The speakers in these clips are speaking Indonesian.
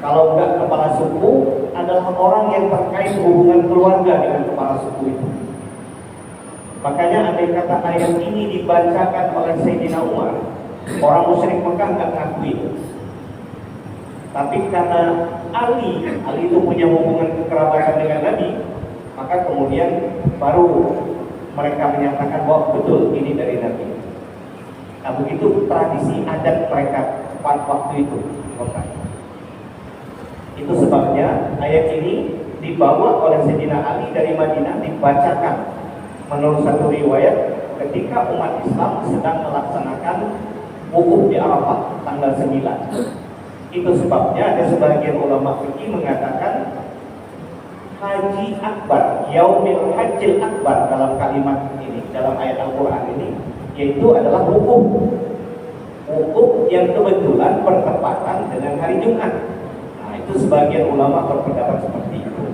Kalau enggak kepala suku adalah orang yang terkait hubungan keluarga dengan kepala suku itu. Makanya andai kata ayat ini dibacakan oleh Sayyidina Umar, orang musyrik Mekah nggak ngakui itu. Tapi karena Ali itu punya hubungan kekerabatan dengan Nabi, maka kemudian baru mereka menyatakan bahwa betul ini dari Nabi. Nah begitu tradisi adat mereka pada waktu itu Mekah. Itu sebabnya ayat ini dibawa oleh Sayyidina Ali dari Madinah, dibacakan menurut satu riwayat ketika umat Islam sedang melaksanakan wukuf di Arafah tanggal 9. Itu sebabnya ada sebagian ulama fikih mengatakan Haji Akbar, Yaumil Hajjil Akbar dalam kalimat ini, dalam ayat Al-Quran ini, yaitu adalah wukuf yang kebetulan bertepatan dengan hari Jumat. Nah itu sebagian ulama berpendapat seperti itu.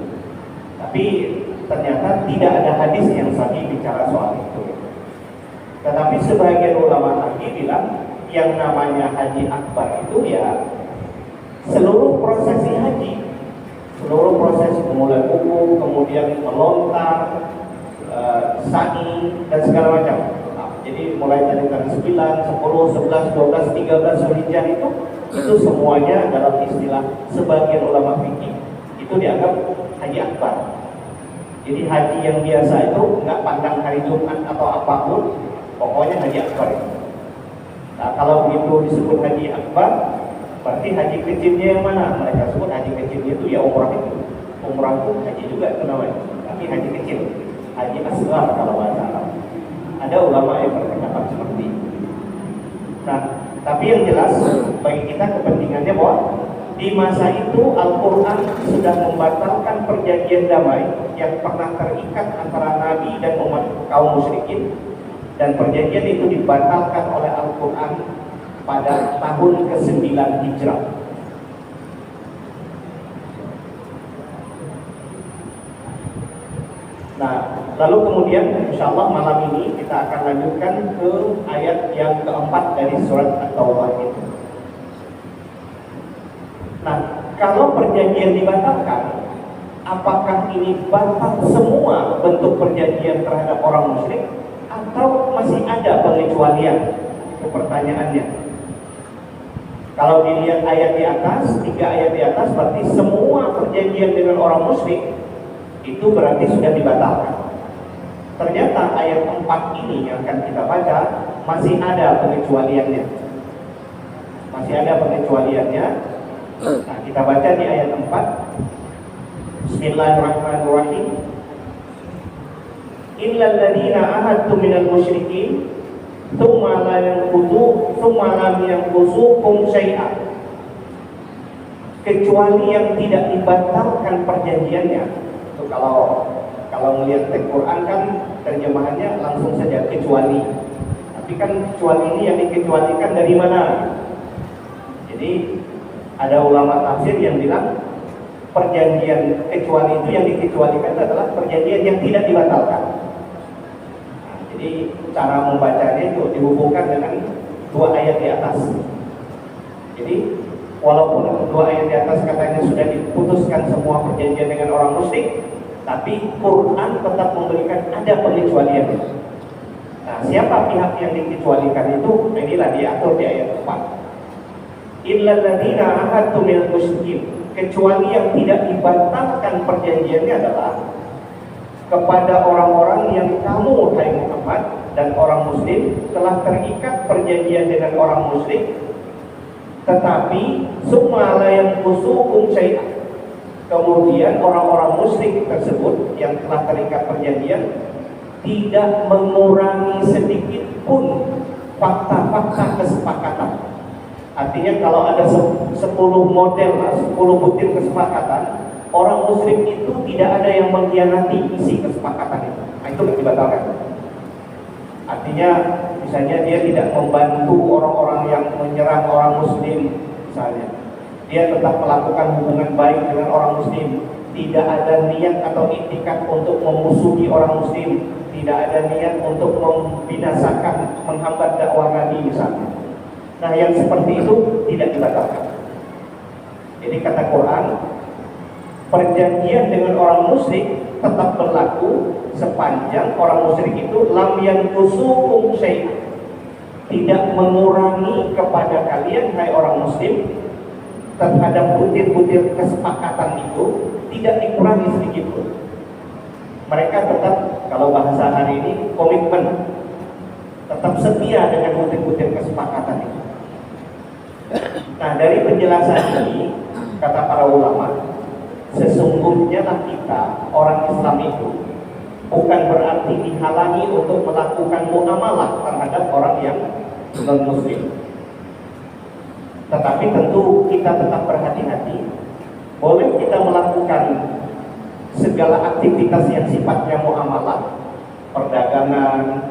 Tapi ternyata tidak ada hadis yang sahih bicara soal itu. Tetapi sebagian ulama lagi bilang yang namanya Haji Akbar itu ya seluruh prosesi haji, seluruh proses mulai wukuf, kemudian melontar, sa'i dan segala macam. Nah, jadi mulai dari tanggal 9, 10, 11, 12, 13 Zulhijjah itu semuanya dalam istilah sebagian ulama fikih itu dianggap Haji Akbar. Jadi haji yang biasa itu nggak pandang hari Jumat atau apapun, pokoknya Haji Akbar. Nah kalau begitu disebut Haji Akbar, berarti haji kecilnya yang mana? Mereka sebut haji kecilnya itu ya umrah itu. Umrah itu haji juga itu namanya, tapi haji kecil, haji asghar kalau bahasa Arab. Ada ulama yang berpendapat seperti itu. Nah, tapi yang jelas bagi kita kepentingannya bahwa di masa itu Al-Quran sudah membatalkan perjanjian damai yang pernah terikat antara Nabi dan umat kaum musyrikin, dan perjanjian itu dibatalkan oleh Al-Quran pada tahun ke-9 Hijrah. Nah, lalu kemudian insya Allah malam ini kita akan lanjutkan ke ayat yang keempat dari surat At-Taubah itu. Nah, kalau perjanjian dibatalkan, apakah ini batal semua bentuk perjanjian terhadap orang musyrik atau masih ada pengecualian? Itu pertanyaannya. Kalau dilihat ayat di atas, 3 ayat di atas, berarti semua perjanjian dengan orang musyrik itu berarti sudah dibatalkan. Ternyata ayat 4 ini yang akan kita baca masih ada pengecualiannya. Masih ada pengecualiannya. Nah, kita baca di ayat 4. Bismillahirrahmanirrahim. Illal ladzina ahadtum minal musyrikin tsumma lam yanqusukum syai'an. Kecuali yang tidak dibatalkan perjanjiannya. Itu kalau melihat teks Quran kan terjemahannya langsung saja kecuali. Tapi kan kecuali ini yang dikecualikan dari mana? Jadi ada ulama tafsir yang bilang perjanjian kecuali itu yang dikecualikan adalah perjanjian yang tidak dibatalkan. Nah, jadi cara membacanya itu dihubungkan dengan 2 ayat di atas. Jadi walaupun 2 ayat di atas katanya sudah diputuskan semua perjanjian dengan orang musyrik, tapi Quran tetap memberikan ada pengecualian. Nah, siapa pihak yang dikecualikan itu? Inilah diatur di ayat 4. Illal ladzina ahadtum minal musyrikin, kecuali yang tidak dibatalkan perjanjiannya adalah kepada orang-orang yang kamu hai Muhammad dan orang muslim telah terikat perjanjian dengan orang musyrik, tetapi summa la yanqusukum syai'an, kemudian orang-orang musyrik tersebut yang telah terikat perjanjian tidak mengurangi sedikit pun fakta-fakta kesepakatan. Artinya kalau ada 10 model, 10 butir kesepakatan, orang musyrik itu tidak ada yang mengkhianati isi kesepakatan itu. Nah, itu tidak dibatalkan. Artinya misalnya dia tidak membantu orang-orang yang menyerang orang muslim misalnya. Dia tetap melakukan hubungan baik dengan orang muslim. Tidak ada niat atau iktikat untuk memusuhi orang muslim. Tidak ada niat untuk membinasakan, menghambat dakwah Nabi misalnya. Nah, yang seperti itu tidak dibatalkan. Jadi kata Quran, perjanjian dengan orang musyrik tetap berlaku sepanjang orang musyrik itu lam yanqusukum syai'an, tidak mengurangi kepada kalian hai orang muslim terhadap butir-butir kesepakatan itu, tidak dikurangi sedikit pun. Mereka tetap, kalau bahasa hari ini, komitmen, tetap setia dengan butir-butir kesepakatan itu. Nah, dari penjelasan ini, kata para ulama, sesungguhnya kita, orang Islam itu, bukan berarti dihalangi untuk melakukan muamalah terhadap orang yang non-muslim. Tetapi tentu kita tetap berhati-hati. Boleh kita melakukan segala aktivitas yang sifatnya muamalah, perdagangan,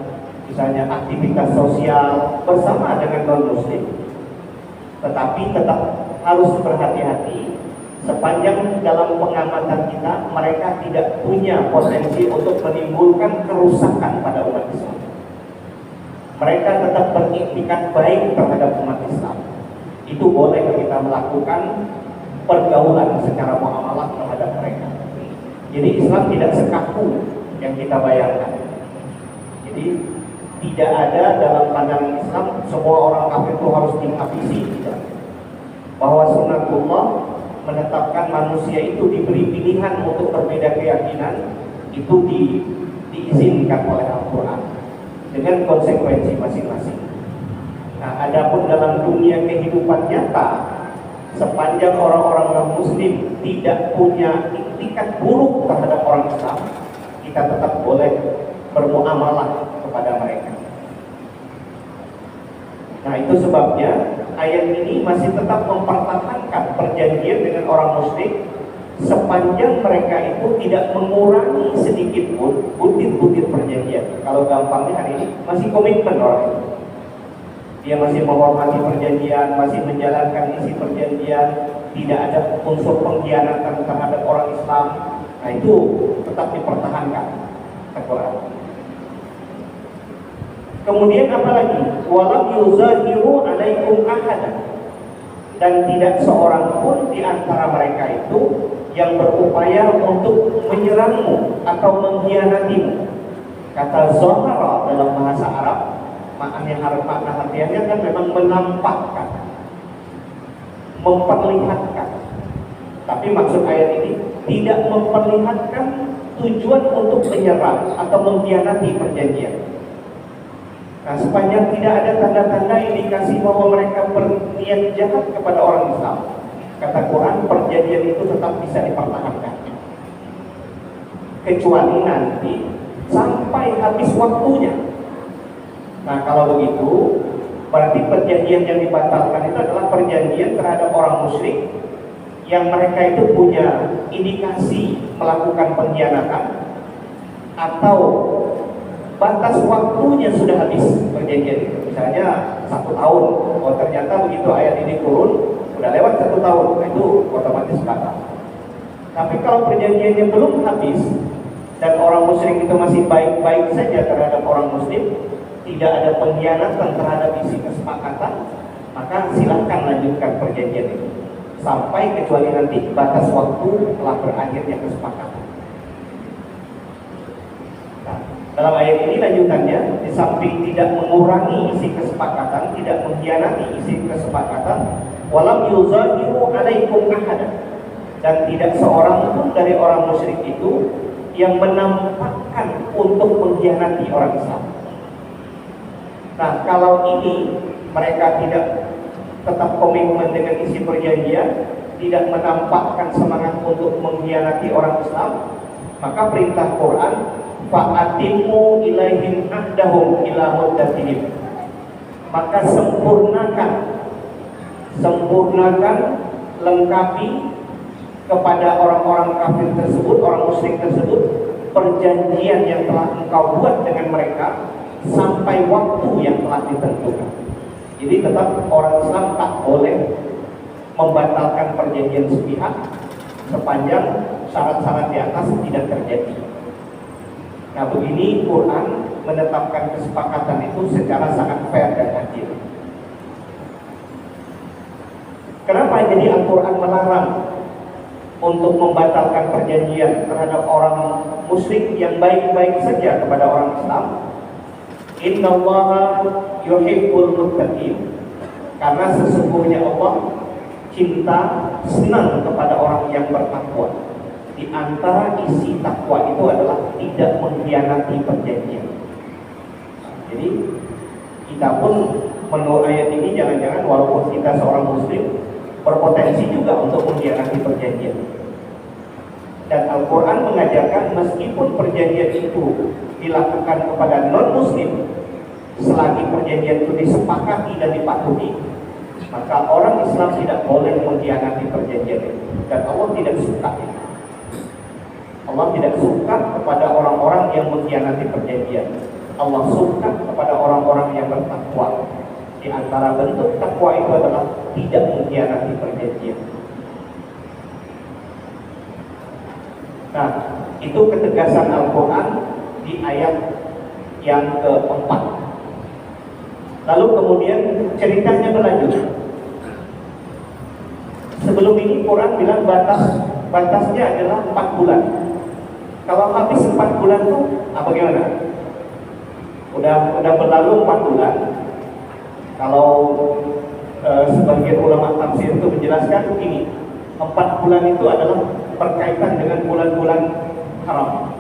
misalnya aktivitas sosial bersama dengan non-muslim. Tetapi tetap harus berhati-hati sepanjang dalam pengamatan kita mereka tidak punya potensi untuk menimbulkan kerusakan pada umat Islam. Mereka tetap beriktikat baik terhadap umat Islam. Itu boleh kita melakukan pergaulan secara muamalah terhadap mereka. Jadi Islam tidak sekaku yang kita bayangkan. Jadi tidak ada dalam pandangan Islam semua orang kafir itu harus dihabisi. Tidak. Bahwa sunnatullah menetapkan manusia itu diberi pilihan untuk berbeda keyakinan, itu diizinkan oleh Al-Quran dengan konsekuensi masing-masing. Nah, adapun dalam dunia kehidupan nyata, sepanjang orang-orang non-muslim tidak punya itikat buruk terhadap orang Islam, kita tetap boleh bermuamalah kepada mereka. Nah, itu sebabnya ayat ini masih tetap mempertahankan perjanjian dengan orang musyrik sepanjang mereka itu tidak mengurangi sedikit pun butir-butir perjanjian. Kalau gampangnya hari ini masih komitmen orang itu. Dia masih menghormati perjanjian, masih menjalankan isi perjanjian, tidak ada unsur pengkhianatan terhadap orang Islam. Nah, itu tetap dipertahankan Al-Quran. Kemudian apa lagi? Walam yuzahiru alaikum ahadan, dan tidak seorang pun di antara mereka itu yang berupaya untuk menyerangmu atau mengkhianatimu. Kata zahara dalam bahasa Arab, makna harfiahnya kan memang menampakkan, memperlihatkan. Tapi maksud ayat ini tidak memperlihatkan tujuan untuk menyerang atau mengkhianati perjanjian. Nah, sepanjang tidak ada tanda-tanda indikasi bahwa mereka berniat jahat kepada orang Islam, kata Quran, perjanjian itu tetap bisa dipertahankan. Kecuali nanti sampai habis waktunya. Nah, kalau begitu, berarti perjanjian yang dibatalkan itu adalah perjanjian terhadap orang musyrik yang mereka itu punya indikasi melakukan pengkhianatan, atau batas waktunya sudah habis perjanjian itu. Misalnya 1 tahun, oh ternyata begitu ayat ini turun, sudah lewat 1 tahun, itu otomatis batal. Tapi kalau perjanjiannya belum habis dan orang musyrik itu masih baik-baik saja terhadap orang muslim, tidak ada pengkhianatan terhadap isi kesepakatan, maka silahkan lanjutkan perjanjian itu sampai kecuali nanti batas waktu telah berakhirnya kesepakatan. Nah, dalam ayat ini lanjutannya, di samping tidak mengurangi isi kesepakatan, tidak mengkhianati isi kesepakatan, walam yuzahiru alaikum ahadan, dan tidak seorang pun dari orang musyrik itu yang menampakkan untuk mengkhianati orang Islam. Nah, kalau ini mereka tidak tetap komitmen dengan isi perjanjian, tidak menampakkan semangat untuk mengkhianati orang Islam, maka perintah Quran, fa'atimu ilaihim ahdahum ila muddatihim, maka sempurnakan, lengkapi kepada orang-orang kafir tersebut, orang musyrik tersebut, perjanjian yang telah engkau buat dengan mereka sampai waktu yang telah ditentukan. Jadi tetap orang Islam tak boleh membatalkan perjanjian sepihak sepanjang syarat-syarat di atas tidak terjadi. Nah, begini Quran menetapkan kesepakatan itu secara sangat fair dan adil. Kenapa jadi Al-Quran melarang untuk membatalkan perjanjian terhadap orang musyrik yang baik-baik saja kepada orang Islam? Innallaha yuhibbul muttaqin. Karena sesungguhnya Allah cinta, senang kepada orang yang bertakwa. Di antara isi takwa itu adalah tidak mengkhianati perjanjian. Jadi kita pun menurut ayat ini jangan-jangan walaupun kita seorang muslim berpotensi juga untuk mengkhianati perjanjian. Dan Al-Quran mengajarkan meskipun perjanjian itu dilakukan kepada non-muslim, selagi perjanjian itu disepakati dan dipatuhi, maka orang Islam tidak boleh mengkhianati perjanjian itu. Dan Allah tidak suka itu. Allah tidak suka kepada orang-orang yang mengkhianati perjanjian. Allah suka kepada orang-orang yang bertakwa. Di antara bentuk takwa itu adalah tidak mengkhianati perjanjian. Nah, itu ketegasan Al-Quran di ayat yang keempat. Lalu kemudian ceritanya berlanjut. Sebelum ini Quran bilang batasnya adalah 4 bulan. Kalau habis 4 bulan tuh bagaimana? Udah berlalu 4 bulan. Kalau sebagian ulama tafsir itu menjelaskan begini, 4 bulan itu adalah berkaitan dengan bulan-bulan haram.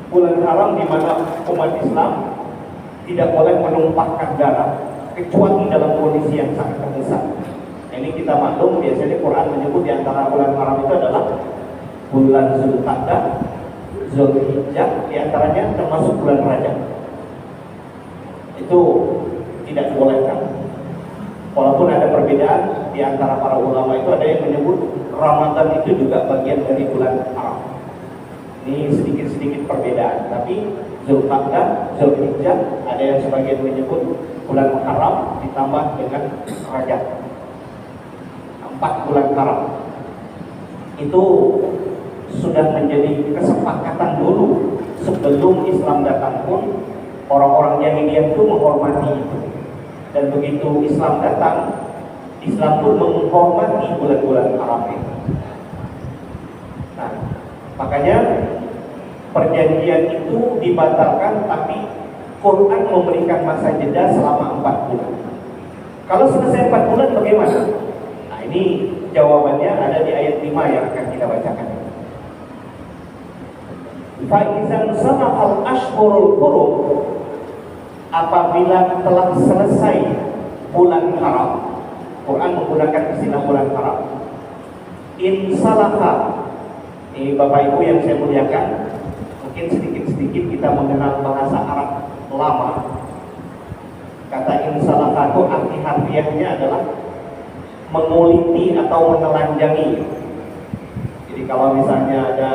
Bulan haram di mana umat Islam tidak boleh menumpahkan darah kecuali dalam kondisi yang sangat mendesak. Ini kita maklum, biasanya Quran menyebut di antara bulan haram itu adalah bulan Zulqa'dah, Zulhijjah, di antaranya termasuk bulan Rajab. Itu tidak dibolehkan. Walaupun ada perbedaan di antara para ulama, itu ada yang menyebut Ramadan itu juga bagian dari bulan haram. Ini sedikit-sedikit perbedaan, tapi Zulqa'dah, Zulhijjah, ada yang sebagian menyebut bulan haram ditambah dengan Rajab. 4 bulan haram. Itu sudah menjadi kesepakatan dulu sebelum Islam datang pun orang-orang jahiliyah itu menghormati itu. Dan begitu Islam datang, Islam pun menghormati bulan-bulan haram itu. Nah, makanya perjanjian itu dibatalkan, tapi Quran memberikan masa jeda selama 4 bulan. Kalau selesai 4 bulan bagaimana? Nah, ini jawabannya ada di ayat 5 yang akan kita bacakan. Fa'izan samahal ashhurul hurum, apabila telah selesai bulan haram. Quran menggunakan istilah bulan haram. Insalaha. Ini Bapak Ibu yang saya muliakan, mungkin sedikit-sedikit kita mengenal bahasa Arab lama. Kata insalaha itu arti harfiahnya adalah menguliti atau menelanjangi. Jadi kalau misalnya ada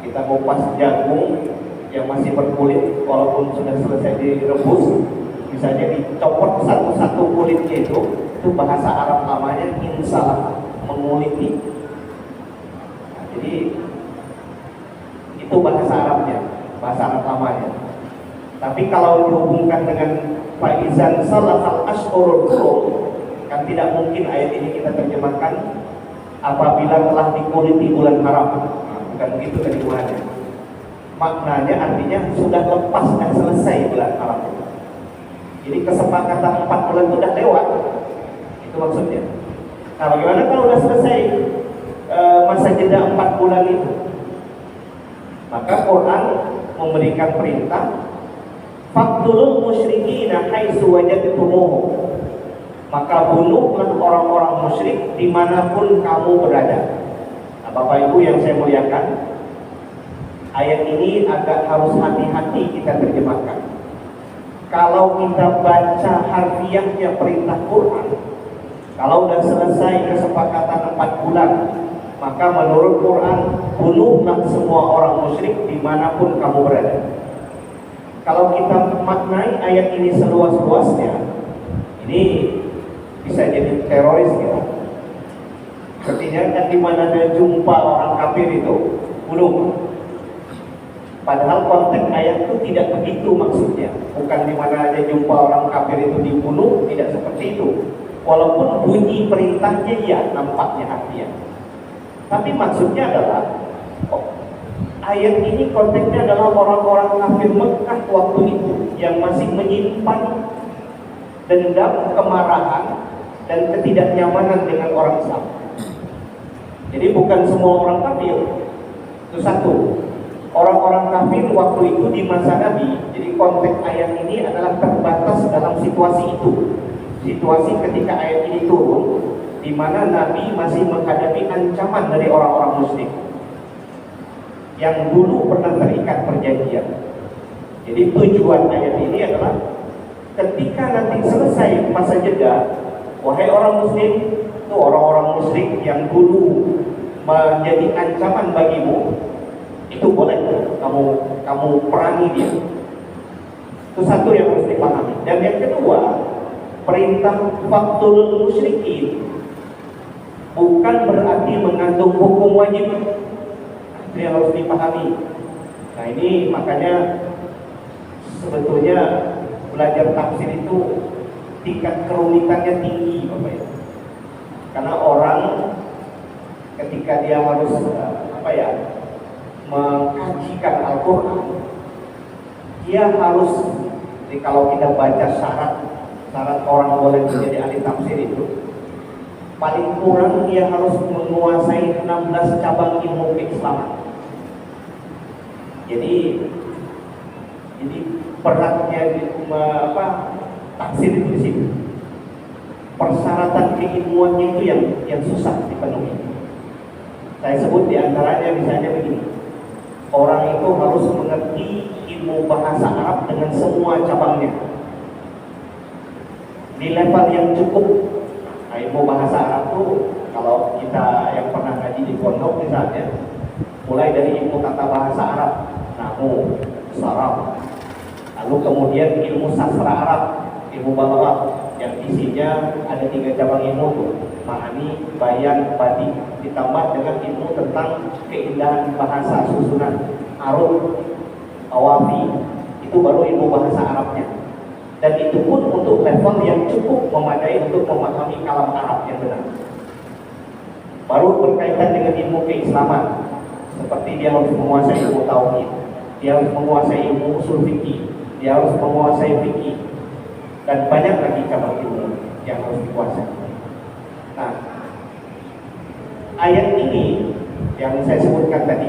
kita kupas jagung yang masih berkulit, walaupun sudah selesai direbus, misalnya dicopot satu-satu kulitnya itu bahasa Arab namanya insalah, menguliti. Nah, jadi itu bahasa Arabnya, bahasa Arab namanya. Tapi kalau dihubungkan dengan faizan salahal ashhurul hurum, kan tidak mungkin ayat ini kita terjemahkan apabila telah dikuliti bulan haram. Nah, bukan begitu terjemahannya. Maknanya artinya sudah lepas dan selesai bulan haram. Jadi kesepakatan 4 bulan itu sudah lewat. Itu maksudnya. Nah, bagaimana kalau sudah selesai masa jeda 4 bulan itu? Maka Quran memberikan perintah, faqtulul musyrikina haitsu wajadtumuhum. Maka bunuhlah orang-orang musyrik dimanapun kamu berada. Nah, Bapak Ibu yang saya muliakan, ayat ini agak harus hati-hati kita terjemahkan. Kalau kita baca harfiahnya perintah Quran, kalau sudah selesai kesepakatan 4 bulan, maka menurut Quran, bunuhlah semua orang musyrik dimanapun kamu berada. Kalau kita maknai ayat ini seluas-luasnya, ini bisa jadi teroris gitu. Artinya kan di mana ada jumpa orang kafir itu bunuh. Padahal konteks ayat itu tidak begitu maksudnya. Bukan di mana ada jumpa orang kafir itu dibunuh, tidak seperti itu. Walaupun bunyi perintahnya ya nampaknya harfiah. Tapi maksudnya adalah ayat ini konteksnya adalah orang-orang kafir Mekah waktu itu yang masih menyimpan dendam, kemarahan, dan ketidaknyamanan dengan orang Islam. Jadi bukan semua orang kafir. Itu satu. Orang-orang kafir waktu itu di masa Nabi. Jadi konteks ayat ini adalah terbatas dalam situasi itu. Situasi ketika ayat ini turun, di mana Nabi masih menghadapi ancaman dari orang-orang musyrik yang dulu pernah terikat perjanjian. Jadi tujuan ayat ini adalah ketika nanti selesai masa jeda, wahai orang muslim, itu orang-orang musyrik yang dulu menjadi ancaman bagimu, itu boleh kamu perangi dia. Itu satu yang harus dipahami. Dan yang kedua, perintah faktul musyrikin bukan berarti mengandung hukum wajib. Itu yang harus dipahami. Nah ini makanya sebetulnya belajar tafsir itu tingkat kerumitannya tinggi, Bapak ya. Karena orang ketika dia harus mengkajikan Al-Quran, dia harus, jadi kalau kita baca syarat orang boleh menjadi ahli tafsir itu, paling kurang dia harus menguasai 16 cabang ilmu keislaman. Jadi beratnya tafsir itu di sini. Persyaratan keilmuannya itu yang susah dipenuhi. Saya sebut diantaranya misalnya begini. Orang itu harus mengerti ilmu bahasa Arab dengan semua cabangnya. Di level yang cukup. Nah, ilmu bahasa Arab itu kalau kita yang pernah ngaji di pondok misalnya, mulai dari ilmu tata bahasa Arab, nahwu, saraf, lalu kemudian ilmu sastra Arab, ilmu balaghah yang isinya ada 3 cabang ilmu tuh, ma'ani, bayan, badi, ditambah dengan ilmu tentang keindahan bahasa susunan, arud, awafi, itu baru ilmu bahasa Arabnya. Dan itu pun untuk level yang cukup memadai untuk memahami kalam Arab yang benar. Baru berkaitan dengan ilmu keislaman, seperti dia harus menguasai ilmu tauhid, dia harus menguasai ilmu usul fikih, dia harus menguasai fikih, dan banyak lagi cabang ilmu yang harus dikuasai. Nah, ayat ini yang saya sebutkan tadi,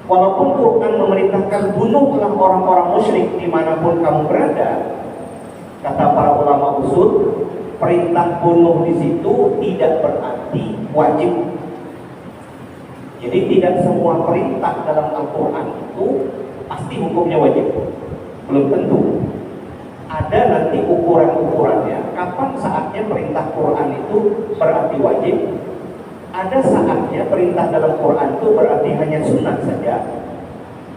walaupun Quran memerintahkan bunuhlah orang-orang musyrik dimanapun kamu berada, kata para ulama usul, perintah bunuh di situ tidak berarti wajib. Jadi tidak semua perintah dalam Al-Quran itu pasti hukumnya wajib. Belum tentu. Ada nanti ukuran-ukurannya. Kapan saatnya perintah Quran itu berarti wajib? Ada saatnya perintah dalam Quran itu berarti hanya sunnah saja.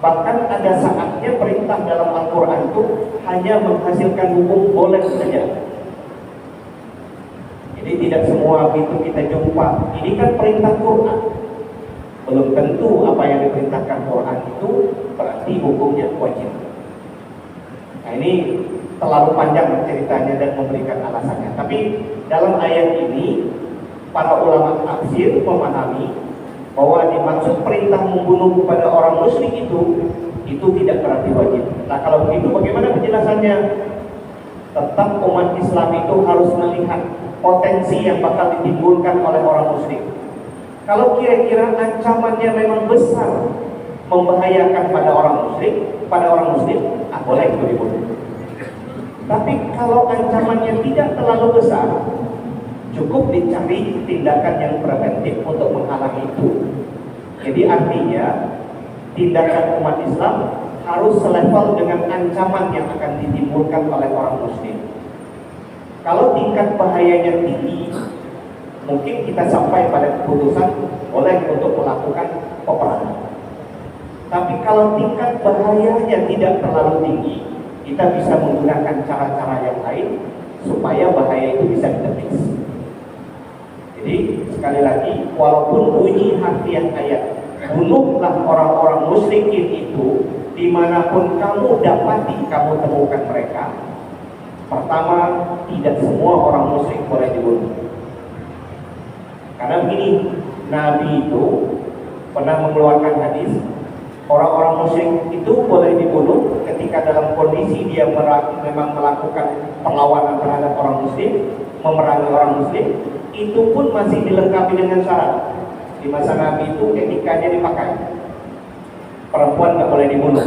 Bahkan ada saatnya perintah dalam Al-Quran itu hanya menghasilkan hukum boleh saja. Jadi tidak semua itu kita jumpa. Ini kan perintah Quran. Belum tentu apa yang diperintahkan Quran itu berarti hukumnya wajib. Nah ini terlalu panjang ceritanya dan memberikan alasannya. Tapi dalam ayat ini para ulama tafsir memahami bahwa dimaksud perintah membunuh kepada orang musyrik itu tidak berarti wajib. Nah kalau begitu bagaimana penjelasannya? Tetap umat Islam itu harus melihat potensi yang bakal ditimbulkan oleh orang musyrik. Kalau kira-kira ancamannya memang besar, membahayakan pada orang musyrik, pada orang muslim, boleh itu dibunuh. Tapi kalau ancamannya tidak terlalu besar, cukup dicari tindakan yang preventif untuk menghalangi itu. Jadi artinya tindakan umat Islam harus selevel dengan ancaman yang akan ditimbulkan oleh orang muslim. Kalau tingkat bahayanya tinggi, mungkin kita sampai pada keputusan boleh untuk melakukan peperangan. Tapi kalau tingkat bahayanya tidak terlalu tinggi, kita bisa menggunakan cara-cara yang lain supaya bahaya itu bisa ditepis. Jadi sekali lagi, walaupun bunyi harfiah ayat, bunuhlah orang-orang musyrikin itu dimanapun kamu dapati, kamu temukan mereka, Pertama, tidak semua orang musyrik boleh dibunuh. Karena begini, Nabi itu pernah mengeluarkan hadis, orang-orang musyrik itu boleh dibunuh ketika dalam kondisi dia memang melakukan perlawanan terhadap orang muslim, memerangi orang muslim, itu pun masih dilengkapi dengan syarat. Di masa Nabi itu etikanya dipakai. Perempuan nggak boleh dibunuh,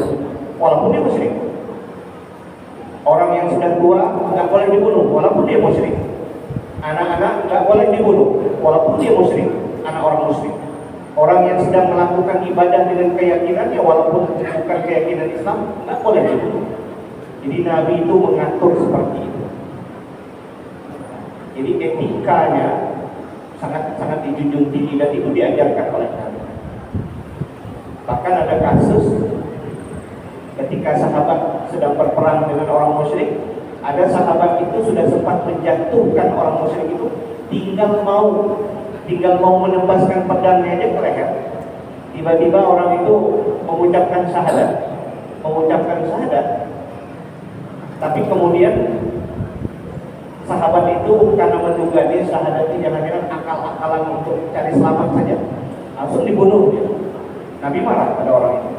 walaupun dia musyrik. Orang yang sudah tua nggak boleh dibunuh, walaupun dia musyrik. Anak-anak nggak boleh dibunuh, walaupun dia musyrik, anak orang musyrik. Orang yang sedang melakukan ibadah dengan keyakinannya, walaupun bukan keyakinan Islam, nggak boleh dibunuh. Jadi Nabi itu mengatur seperti itu. Jadi etikanya sangat dijunjung tinggi dan itu diajarkan oleh Nabi. Bahkan ada kasus ketika sahabat sedang berperang dengan orang musyrik, ada sahabat itu sudah sempat menjatuhkan orang musyrik itu, tinggal mau menembaskan pedangnya aja ke leher. Tiba-tiba orang itu mengucapkan syahadat. Tapi kemudian sahabat itu karena menduga dia syahadat ini jangan-jangan akal-akalan untuk cari selamat saja, langsung dibunuh dia. Nabi marah pada orang itu.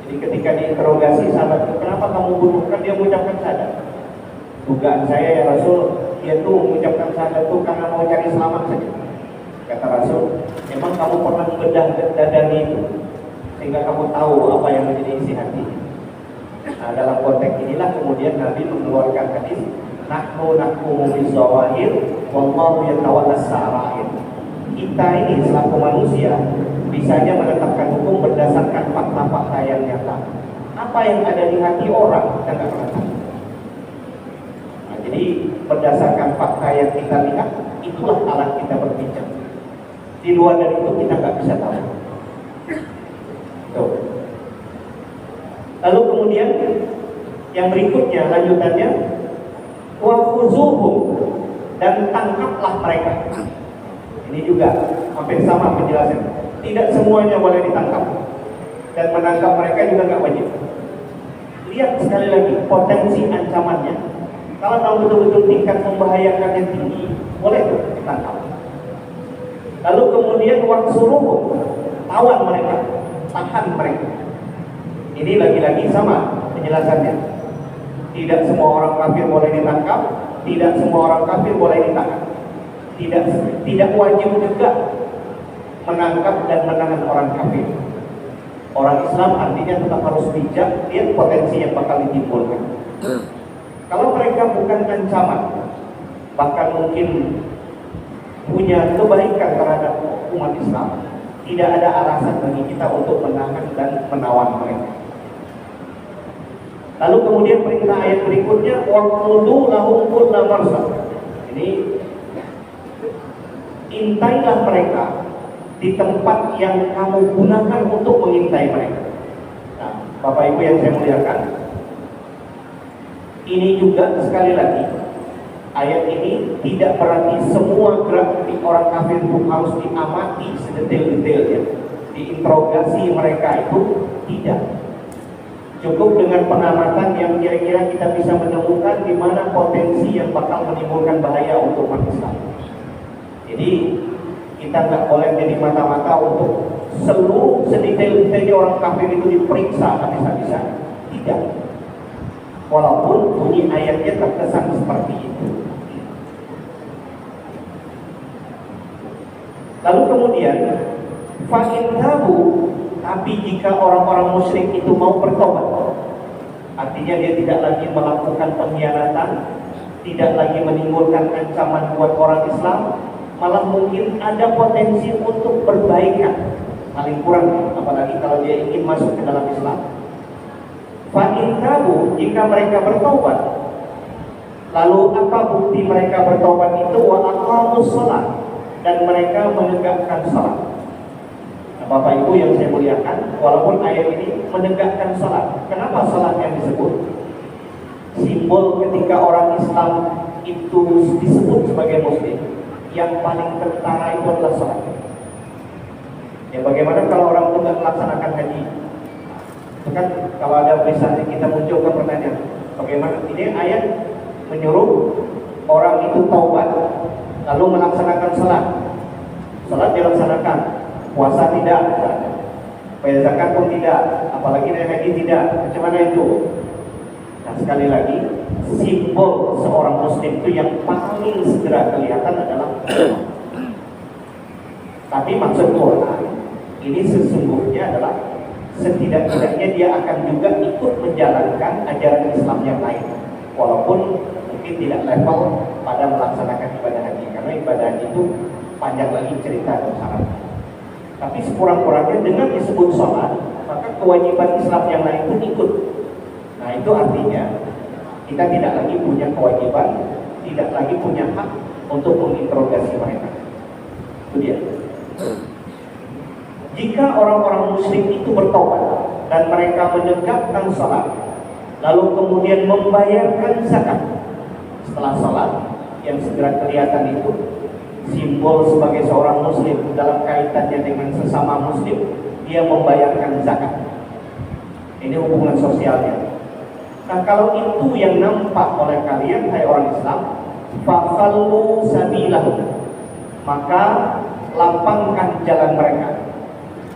Jadi ketika diinterogasi sahabat itu, kenapa kamu bunuh? Kan dia mengucapkan syahadat. Dugaan saya ya Rasul, dia tuh mengucapkan syahadat itu karena mau cari selamat saja. Kata Rasul, memang kamu pernah bedah dadanya itu sehingga kamu tahu apa yang menjadi isi hati. Nah, dalam konteks inilah kemudian Nabi mengeluarkan hadis, nahnu nahkumu bizawahir wallahu yatawallas sarair. Kita ini selaku manusia bisanya menetapkan hukum berdasarkan fakta-fakta yang nyata. Apa yang ada di hati orang kita nggak pernah tahu. Nah, jadi berdasarkan fakta yang kita lihat, itulah alat kita berbicara. Di luar dari itu kita nggak bisa tahu. Tuh. Lalu kemudian yang berikutnya lanjutannya, wa khuzuhum, dan tangkaplah mereka. Ini juga hampir sama penjelasan. Tidak semuanya boleh ditangkap dan menangkap mereka juga nggak wajib. Lihat sekali lagi potensi ancamannya. Kalau tahu betul-betul tingkat membahayakannya tinggi, boleh tuh ditangkap. Lalu kemudian waksuruhum, tawan mereka, tahan mereka. Ini lagi-lagi sama penjelasannya. Tidak semua orang kafir boleh ditangkap, tidak semua orang kafir boleh ditahan. Tidak wajib juga menangkap dan menahan orang kafir. Orang Islam artinya tetap harus bijak, lihat potensi yang bakal ditimbulkan. Kalau mereka bukan ancaman, bahkan mungkin punya kebaikan terhadap umat Islam, tidak ada alasan bagi kita untuk menahan dan menawan mereka. Lalu kemudian perintah ayat berikutnya, waqulu lahum kulla marsad. Ini intailah mereka di tempat yang kamu gunakan untuk mengintai mereka. Nah, Bapak Ibu yang saya muliakan, ini juga sekali lagi, ayat ini tidak berarti semua gerak di orang kafir itu harus diamati sedetail-detailnya. Diinterogasi mereka itu tidak. Cukup dengan pengamatan yang kira-kira kita bisa menemukan di mana potensi yang bakal menimbulkan bahaya untuk umat Islam. Jadi kita nggak boleh jadi mata-mata untuk seluruh sedetail-detailnya orang kafir itu diperiksa habis-habisan. Tidak. Walaupun bunyi ayatnya terkesan seperti itu. Lalu kemudian fa'intahu, tapi jika orang-orang musyrik itu mau bertobat, artinya dia tidak lagi melakukan pengkhianatan, tidak lagi menimbulkan ancaman buat orang Islam, malah mungkin ada potensi untuk perbaikan, paling kurang, apalagi kalau dia ingin masuk ke dalam Islam. Fa'intahu, jika mereka bertobat, lalu apa bukti mereka bertobat itu? Wa aqamus shalah, dan mereka menegakkan salat. Bapak Ibu yang saya muliakan, walaupun ayat ini menegakkan salat, kenapa salat yang disebut? Simbol ketika orang Islam itu disebut sebagai muslim, yang paling tentara itu adalah salat. Ya bagaimana kalau orang itu tidak melaksanakan haji? Itu kan kalau ada misalnya kita munculkan pertanyaan, bagaimana? Ini ayat menyuruh orang itu taubat, lalu melaksanakan salat. Salat dilaksanakan, puasa tidak, bayar zakat pun tidak, apalagi naik haji tidak. Macam mana itu? Nah, sekali lagi, simbol seorang muslim itu yang paling segera kelihatan adalah tapi maksud Quran ini sesungguhnya adalah setidak-tidaknya dia akan juga ikut menjalankan ajaran Islam yang lain, walaupun mungkin tidak level pada melaksanakan ibadah haji, karena ibadah haji itu panjang lagi cerita dan syaratnya. Tapi sekurang-kurangnya dengan disebut sholat, maka kewajiban Islam yang lain pun ikut. Nah, itu artinya kita tidak lagi punya kewajiban, tidak lagi punya hak untuk menginterogasi mereka. Itu dia. Jika orang-orang musyrik itu bertobat dan mereka menegakkan salat, lalu kemudian membayarkan zakat setelah salat, yang segera kelihatan itu simbol sebagai seorang muslim dalam kaitannya dengan sesama muslim, dia membayarkan zakat. Ini hubungan sosialnya. Nah, kalau itu yang nampak oleh kalian, hai orang Islam, fakhallu sabilahu, maka lapangkan jalan mereka.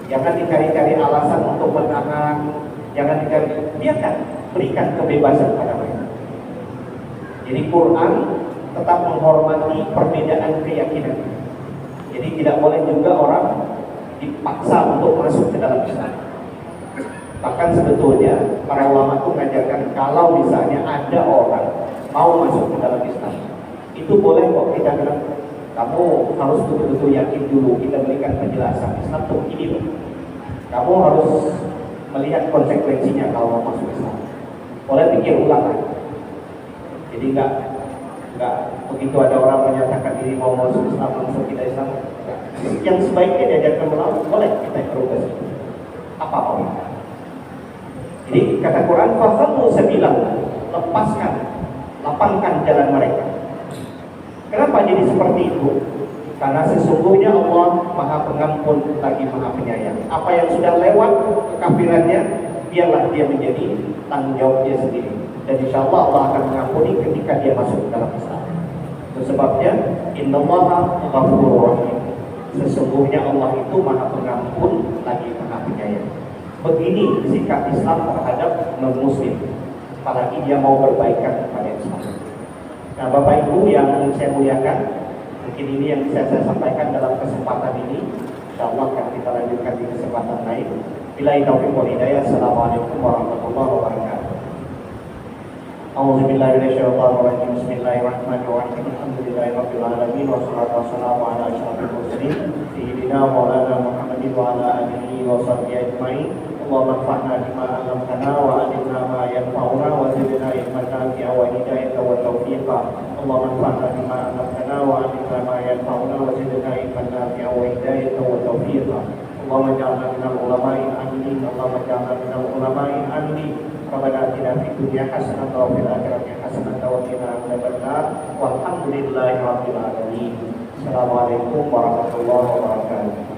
Jangan dicari-cari alasan untuk menahan, jangan dicari, biarkan, berikan kebebasan pada mereka. Jadi Quran tetap menghormati perbedaan keyakinan. Jadi tidak boleh juga orang dipaksa untuk masuk ke dalam Islam. Bahkan sebetulnya para ulama itu mengajarkan kalau misalnya ada orang mau masuk ke dalam Islam, itu boleh kok kita bilang, kamu harus betul-betul yakin dulu, kita berikan penjelasan Islam tuh ini loh. Kamu harus melihat konsekuensinya kalau mau masuk Islam. Boleh pikir ulang kan? Jadi enggak begitu ada orang menyatakan diri mau masuk Islam langsung kita Islam. Yang sebaiknya diajarkan ulang, boleh kita interogasi. Apa-apa. Jadi kata Quran, fasallu sabilahu, lepaskan, lapangkan jalan mereka. Kenapa jadi seperti itu? Karena sesungguhnya Allah Maha Pengampun lagi Maha Penyayang. Apa yang sudah lewat kekafirannya, biarlah dia menjadi tanggung jawab dia sendiri. Dan insya Allah Allah akan mengampuni ketika dia masuk ke dalam Islam. Itu sebabnya Innallaha Ghafurur Rahim. Sesungguhnya Allah itu Maha Pengampun lagi Maha Penyayang. Begini sikap Islam terhadap non-muslim, apalagi dia mau berbaikan kepada Islam. Nah, Bapak Ibu yang saya muliakan, mungkin ini yang bisa saya sampaikan dalam kesempatan ini. InsyaAllah akan kita lanjutkan di kesempatan lain. Billahi taufiq wal hidayah. Assalamualaikum warahmatullahi wabarakatuh. A'udzubillahi minasyaitonir rajim. Bismillahirrahmanirrahim. Alhamdulillahirabbil alamin wassalatu wassalamu ala asyrofil mursalin sayyidina maulana Muhammadin wa ala alihi wa sahbihi ajmain. Allahumma anfa'na bima 'allamtana wa 'allimna ma yanfa'una wa zidna ilman nafi'a wa hidayatan wa tawfiqa. Allahumma anfa'na bima 'allamtana wa 'allimna ma yanfa'una wa zidna ilman nafi'a wa hidayatan wa tawfiqa. Allahumma ij'alna minal ulama'il 'amilin. Allahumma ij'alna minal ulama'il 'amilin. Rabbana atina fid dunya hasanatan wa fil akhirati hasanatan wa qina adzabannar. Walhamdulillahi rabbil alamin. Assalamualaikum warahmatullahi wabarakatuh.